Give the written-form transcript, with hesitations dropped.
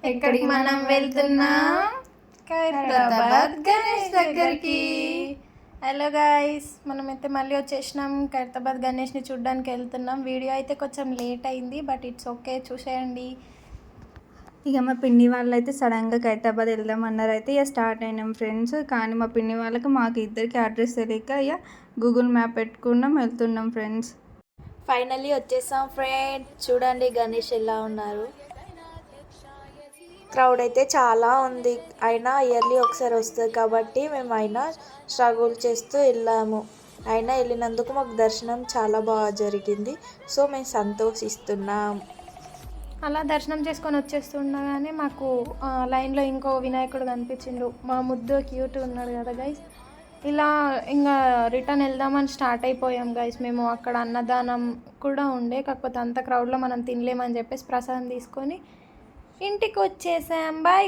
ఎక్కడికి మనం వెళ్తున్నాం? ఖైరతాబాద్ గణేష్ దగ్గరికి. హలో గాయ్స్, మనమైతే మళ్ళీ వచ్చేసినాం. ఖైరతాబాద్ గణేష్ని చూడడానికి వెళ్తున్నాం. వీడియో అయితే కొంచెం లేట్ అయింది, బట్ ఇట్స్ ఓకే, చూసేయండి. ఇక మా పిన్ని వాళ్ళు అయితే సడన్గా ఖైరతాబాద్ వెళ్దామన్నారు. అయితే ఇక స్టార్ట్ అయినాం ఫ్రెండ్స్. కానీ మా పిన్ని వాళ్ళకి మాకు ఇద్దరికి అడ్రస్ తెలియక ఇక గూగుల్ మ్యాప్ పెట్టుకున్నాం, వెళ్తున్నాం ఫ్రెండ్స్. ఫైనల్లీ వచ్చేసాం ఫ్రెండ్స్. చూడండి గణేష్ ఎలా ఉన్నారు. క్రౌడ్ అయితే చాలా ఉంది. అయినా ఇయర్లీ ఒకసారి వస్తుంది కాబట్టి మేము అయినా స్ట్రగుల్ చేస్తూ వెళ్ళాము. అయినా వెళ్ళినందుకు మాకు దర్శనం చాలా బాగా జరిగింది. సో మేము సంతోషిస్తున్నాం. అలా దర్శనం చేసుకొని వచ్చేస్తుండగానే మాకు లైన్లో ఇంకో వినాయకుడు కనిపించిండు. మా ముద్దు క్యూట్ ఉన్నాడు కదా గైస్. ఇలా ఇంకా రిటర్న్ వెళ్దామని స్టార్ట్ అయిపోయాం గైస్. మేము అక్కడ అన్నదానం కూడా ఉండే, కాకపోతే అంత క్రౌడ్లో మనం తినలేమని చెప్పేసి ప్రసాదం తీసుకొని ఇంటికి వచ్చేసాం. బాయ్.